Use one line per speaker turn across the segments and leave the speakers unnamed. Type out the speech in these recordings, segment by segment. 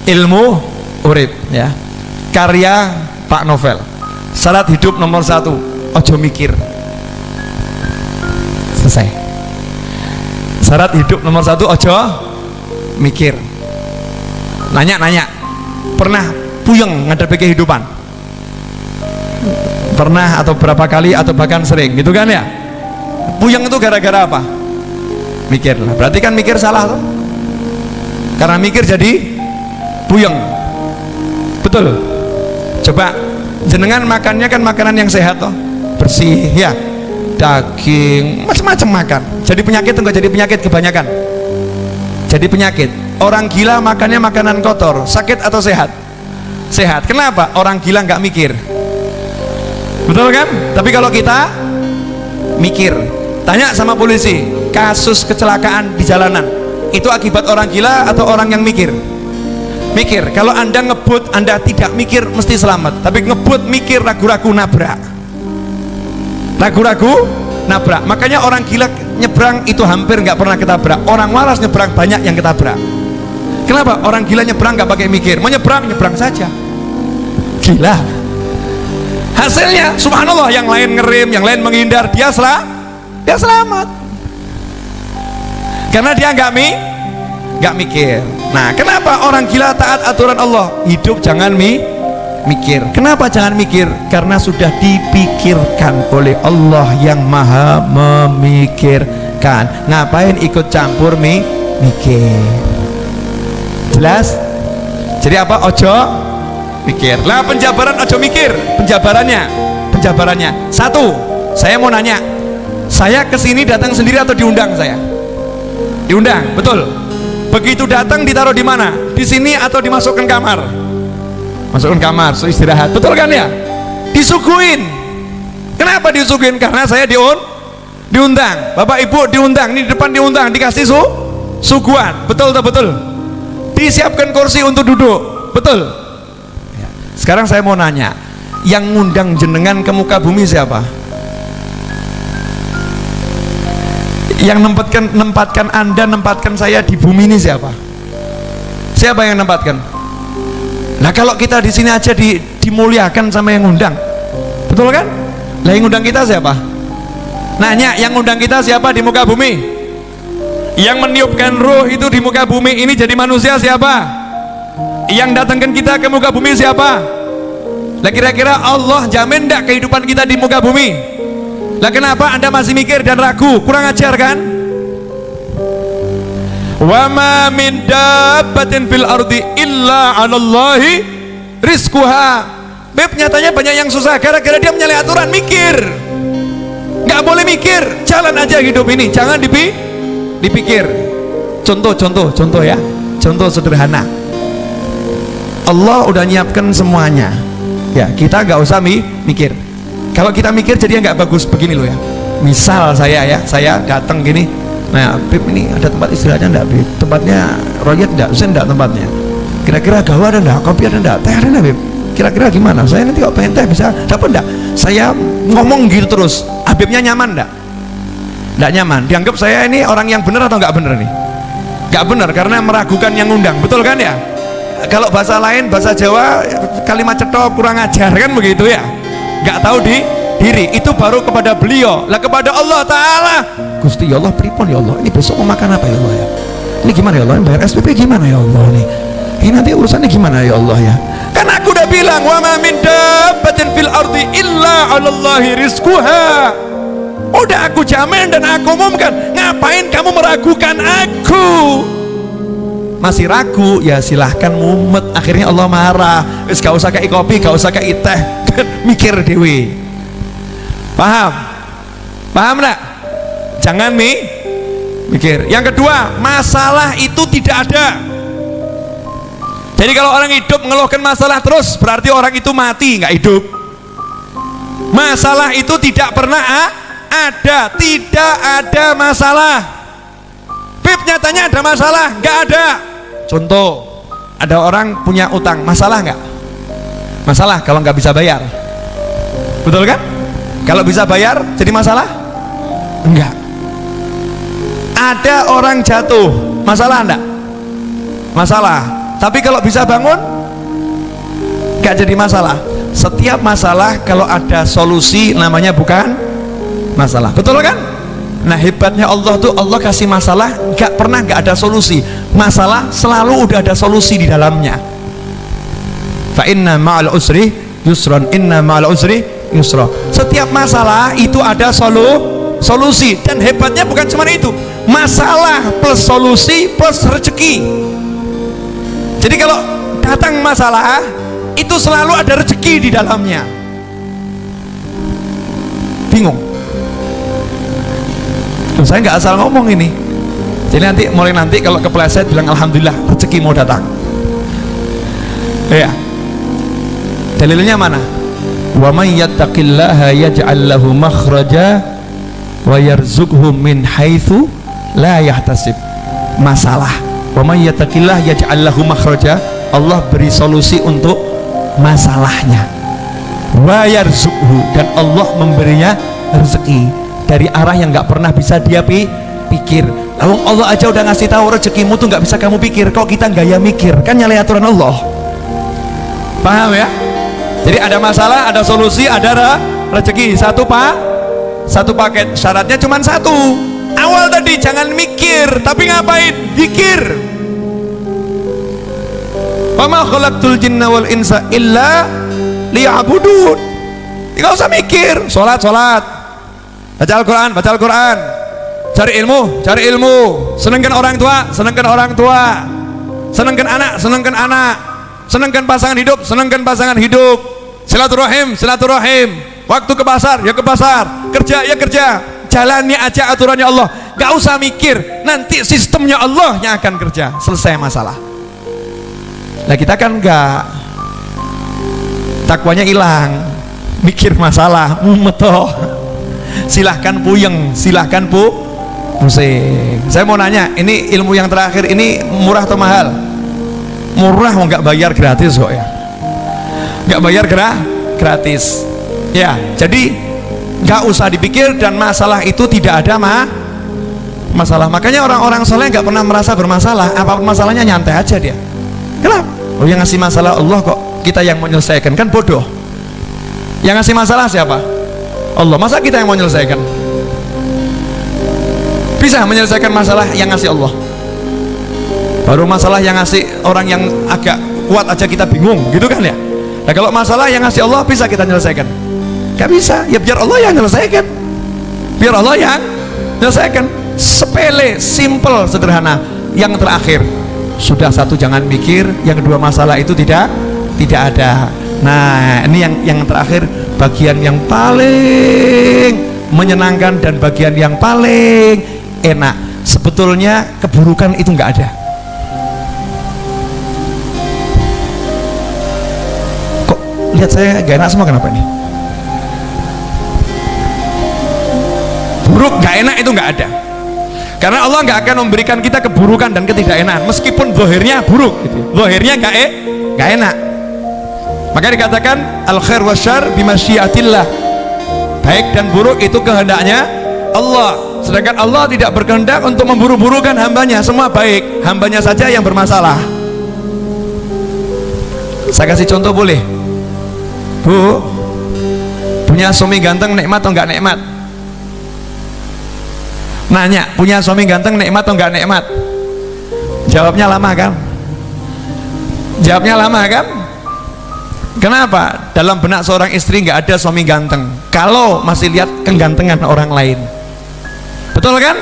ilmu urip ya, karya Pak Novel. Syarat hidup nomor 1, ojo mikir. Selesai. Syarat hidup nomor 1, ojo mikir. Nanya, pernah puyeng ngadepi kehidupan? Pernah atau berapa kali atau bahkan sering gitu kan ya? Puyeng itu gara-gara apa? Mikir lah. Berarti kan mikir salah tuh. Karena mikir jadi puyeng. Betul. Coba jenengan makannya kan makanan yang sehat toh, bersih ya, daging macam-macam makan. Jadi penyakit enggak jadi penyakit kebanyakan? Jadi penyakit. Orang gila makannya makanan kotor, sakit atau sehat? Sehat. Kenapa? Orang gila nggak mikir. Betul kan? Tapi kalau kita mikir, tanya sama polisi, kasus kecelakaan di jalanan itu akibat orang gila atau orang yang mikir? Mikir. Kalau Anda ngebut, Anda tidak mikir mesti selamat. Tapi ngebut mikir, ragu-ragu nabrak. Ragu-ragu nabrak. Makanya orang gila nyebrang itu hampir nggak pernah ketabrak. Orang waras nyebrang banyak yang ketabrak. Kenapa? Orang gila nyebrang nggak pakai mikir. Mau nyebrang saja. Gila. Hasilnya subhanallah, yang lain ngerem, yang lain menghindar, dia selamat karena dia nggak mikir. Nah, kenapa orang gila taat aturan Allah? Hidup jangan mikir. Kenapa jangan mikir? Karena sudah dipikirkan oleh Allah yang maha memikirkan. Ngapain ikut campur mikir? Jelas? Jadi apa? Ojo mikir. Lah penjabaran ojo mikir. Penjabarannya 1, saya mau nanya, saya kesini datang sendiri atau diundang? Saya diundang, betul. Begitu datang ditaruh di mana? Di sini atau dimasukkan kamar? Masukkan kamar, so istirahat, betul kan ya? Disuguhin. Kenapa disuguhin? Karena saya diundang. Bapak ibu diundang, ini di depan diundang, dikasih suguhan, betul atau betul? Disiapkan kursi untuk duduk, betul. Sekarang saya mau nanya, yang ngundang jenengan ke muka bumi siapa? Yang nempatkan Anda, nempatkan saya di bumi ini siapa? Siapa yang nempatkan? Nah, kalau kita di sini aja dimuliakan sama yang ngundang, betul kan? Lah yang ngundang kita siapa? Nanya, yang ngundang kita siapa di muka bumi? Yang meniupkan ruh itu di muka bumi ini jadi manusia siapa? Yang datangkan kita ke muka bumi siapa? Lah kira-kira Allah jamin enggak kehidupan kita di muka bumi? Lah kenapa Anda masih mikir dan ragu? Kurang ajar kan? Wa ma min dabbatin fil ardi illa 'alallahi rizquha. Beb, nyatanya banyak yang susah gara-gara dia menyalahi aturan mikir. Nggak boleh mikir, jalan aja hidup ini, jangan dipikir. Contoh ya, contoh sederhana. Allah udah nyiapkan semuanya ya, kita nggak usah mikir. Kalau kita mikir jadi nggak bagus. Begini loh ya, misal saya datang gini, nah Bib ini ada tempat istirahatnya enggak Bib? Tempatnya royet enggak? Saya enggak tempatnya. Kira-kira gawa ada enggak? Kopi ada enggak? Teh ada enggak Bib? Kira-kira gimana? Saya nanti kalau pengen teh bisa dapat enggak? Saya ngomong gitu terus, Habibnya nyaman enggak? Enggak nyaman. Dianggap saya ini orang yang benar atau enggak benar nih? Enggak benar karena meragukan yang ngundang, betul kan ya? Kalau bahasa lain, bahasa Jawa, kalimat cetok, kurang ajar kan begitu ya, nggak tahu diri. Itu baru kepada beliau. Lah kepada Allah Ta'ala, Gusti ya Allah, pripun ya Allah, ini besok mau makan apa ya Allah ya, ini gimana ya Allah, bayar SPP gimana ya Allah nih, ini nanti urusannya gimana ya Allah ya. Kan aku udah bilang, wa ma min dabbatin fil ardi illa 'alallahi rizquha. Udah aku jamin dan aku umumkan. Ngapain kamu meragukan aku? Masih ragu ya silahkan mumet, akhirnya Allah marah. Wis gak usah kayak kopi, gak usah kayak teh, mikir dewi. Paham enggak? Jangan mikir. Yang kedua, masalah itu tidak ada. Jadi kalau orang hidup mengeluhkan masalah terus, berarti orang itu mati, nggak hidup. Masalah itu tidak pernah ada, tidak ada masalah. Bib, nyatanya ada masalah? Nggak ada. Contoh, ada orang punya utang, masalah nggak? Masalah kalau nggak bisa bayar, betul kan? Kalau bisa bayar jadi masalah? Enggak. Ada orang jatuh, masalah enggak? Masalah. Tapi kalau bisa bangun, gak jadi masalah. Setiap masalah kalau ada solusi namanya bukan masalah, betul kan? Nah hebatnya Allah tuh, Allah kasih masalah gak pernah gak ada solusi. Masalah selalu udah ada solusi di dalamnya. Fa inna ma'al usri yusron, inna ma'al usri yusra. Setiap masalah itu ada solusi. Dan hebatnya bukan cuma itu, masalah plus solusi plus rezeki. Jadi kalau datang masalah itu selalu ada rezeki di dalamnya. Bingung? Saya nggak asal ngomong ini. Jadi mulai nanti kalau kepleset bilang alhamdulillah rezeki mau datang. Ya. Dalilnya mana? Wa may yattaqillaha yaj'al lahu makhraja wa yarzuqhu min haitsu la yahtasib. Masalah. Wa may yattaqillaha yaj'al lahu makhraja, Allah beri solusi untuk masalahnya. Wa yarzuqhu, dan Allah memberinya rezeki dari arah yang nggak pernah bisa dia pikir. Lalu Allah aja udah ngasih tahu rezekimu tuh nggak bisa kamu pikir, kok kita gaya mikir, kan nyalahi aturan Allah. Paham ya? Jadi ada masalah, ada solusi, ada rezeki. Satu paket. Syaratnya cuma satu. Awal tadi jangan mikir, tapi ngapain? Zikir. Wa ma khalaqtul jinna wal insa illa liya'budun. Enggak usah mikir, salat. Baca Al-Quran. Cari ilmu. Senangkan orang tua. Senangkan anak. Senangkan pasangan hidup. Silaturahim. Waktu ke pasar, ya ke pasar. Kerja. Jalani aja aturannya Allah. Gak usah mikir, nanti sistemnya Allah yang akan kerja. Selesai masalah. Nah kita kan enggak, takwanya hilang, mikir masalah, metoh. Silahkan puyeng, silahkan pusing. Saya mau nanya, ini ilmu yang terakhir ini murah atau mahal? Murah, mau nggak bayar gratis kok ya? Nggak bayar gratis. Ya, jadi nggak usah dipikir, dan masalah itu tidak ada masalah. Makanya orang-orang soleh nggak pernah merasa bermasalah. Apapun masalahnya nyantai aja dia. Kenapa? Oh yang ngasih masalah Allah kok, kita yang menyelesaikan, kan bodoh. Yang ngasih masalah siapa? Allah. Masa kita yang mau menyelesaikan? Bisa menyelesaikan masalah yang ngasih Allah. Baru masalah yang ngasih orang yang agak kuat aja kita bingung, gitu kan ya? Nah kalau masalah yang ngasih Allah bisa kita menyelesaikan? Gak bisa. Ya biar Allah yang menyelesaikan. Sepele, simple, sederhana. Yang terakhir, sudah satu jangan mikir, yang kedua masalah itu tidak ada. Nah ini yang terakhir, bagian yang paling menyenangkan dan bagian yang paling enak. Sebetulnya keburukan itu nggak ada. Kok lihat saya gak enak semua, kenapa ini? Buruk gak enak itu nggak ada. Karena Allah nggak akan memberikan kita keburukan dan ketidakenakan meskipun zahirnya buruk gitu. Zahirnya nggak enak. Maka dikatakan al khair wasyarr bimasyiatillah. Baik dan buruk itu kehendaknya Allah. Sedangkan Allah tidak berkehendak untuk memburu-burukan hambanya. Semua baik, hambanya saja yang bermasalah. Saya kasih contoh boleh? Bu, punya suami ganteng nikmat atau enggak nikmat? Nanya, punya suami ganteng nikmat atau enggak nikmat? Jawabnya lama kan? Kenapa? Dalam benak seorang istri nggak ada suami ganteng kalau masih lihat kegantengan orang lain. Betul kan?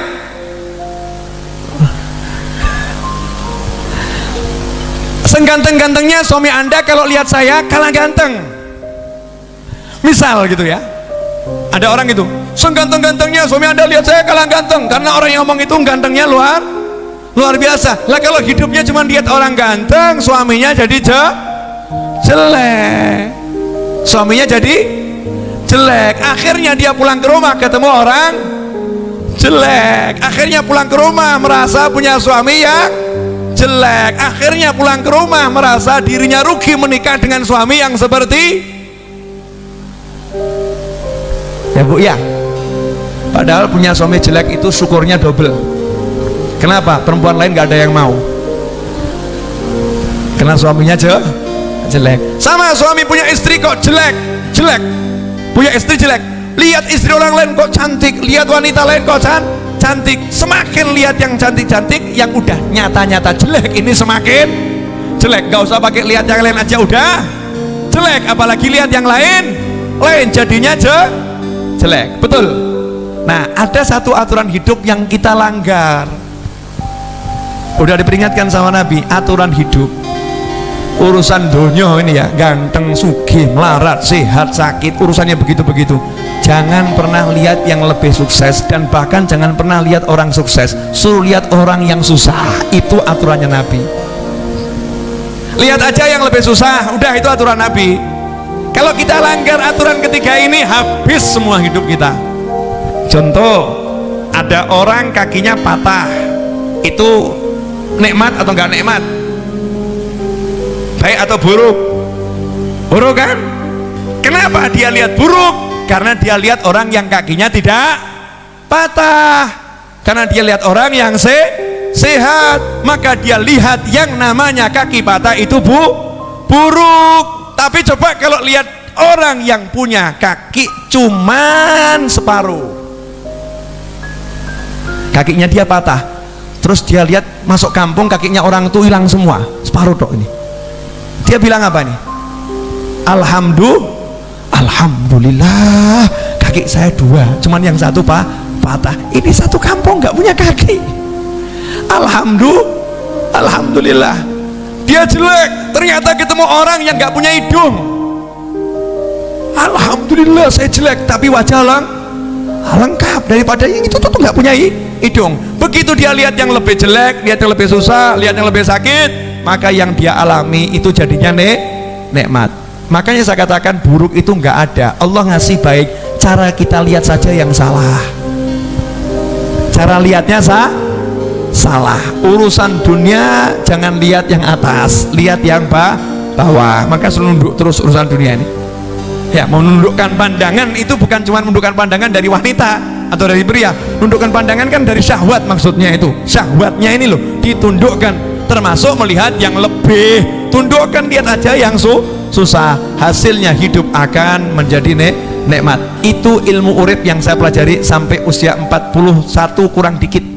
Seganteng-gantengnya suami Anda kalau lihat saya kalah ganteng. Misal gitu ya. Ada orang itu, seganteng-gantengnya suami Anda lihat saya kalah ganteng, karena orang yang ngomong itu gantengnya luar biasa. Lah kalau hidupnya cuma lihat orang ganteng, suaminya jadi jelek. Suaminya jadi jelek. Akhirnya dia pulang ke rumah ketemu orang jelek. Akhirnya pulang ke rumah merasa punya suami yang jelek. Akhirnya pulang ke rumah merasa dirinya rugi menikah dengan suami yang seperti ya bu ya. Padahal punya suami jelek itu syukurnya double. Kenapa? Perempuan lain gak ada yang mau. karena suaminya jelek. Sama suami punya istri kok jelek, punya istri jelek, lihat istri orang lain kok cantik, lihat wanita lain kok cantik, semakin lihat yang cantik-cantik, yang udah nyata-nyata jelek ini semakin jelek. Gak usah pakai lihat yang lain aja udah jelek, apalagi lihat yang lain jadinya jelek. Betul. Nah, ada satu aturan hidup yang kita langgar, udah diperingatkan sama Nabi. Aturan hidup, urusan dunia ini ya, ganteng, sugih, melarat, sehat, sakit, urusannya begitu-begitu. Jangan pernah lihat yang lebih sukses, dan bahkan jangan pernah lihat orang sukses, suruh lihat orang yang susah. Itu aturannya Nabi. Lihat aja yang lebih susah, udah, itu aturan Nabi. Kalau kita langgar aturan ketiga ini, habis semua hidup kita. Contoh, ada orang kakinya patah, itu nikmat atau enggak nikmat? Baik atau buruk? Buruk kan? Kenapa dia lihat buruk? Karena dia lihat orang yang kakinya tidak patah. Karena dia lihat orang yang sehat, maka dia lihat yang namanya kaki patah itu buruk. Tapi coba kalau lihat orang yang punya kaki cuman separuh, kakinya dia patah, terus dia lihat masuk kampung kakinya orang tuh hilang semua, separuh dok ini. Dia bilang apa nih? Alhamdulillah kaki saya dua, cuman yang satu patah. Ini satu kampung nggak punya kaki. Alhamdulillah. Dia jelek, ternyata ketemu orang yang nggak punya hidung. Alhamdulillah saya jelek, tapi wajah lengkap daripada yang itu tuh nggak punya hidung. Begitu dia lihat yang lebih jelek, lihat yang lebih susah, lihat yang lebih sakit, maka yang dia alami itu jadinya nikmat. Makanya saya katakan buruk itu nggak ada. Allah ngasih baik, cara kita lihat saja yang salah. Cara lihatnya salah. Urusan dunia jangan lihat yang atas, lihat yang bawah. Maka selalu nunduk terus urusan dunia ini. Ya, menundukkan pandangan itu bukan cuma menundukkan pandangan dari wanita atau dari pria. Menundukkan pandangan kan dari syahwat, maksudnya itu. Syahwatnya ini loh ditundukkan, termasuk melihat yang lebih. Tundukkan, lihat aja yang susah. Hasilnya hidup akan menjadi nikmat. Itu ilmu urip yang saya pelajari sampai usia 41 kurang dikit.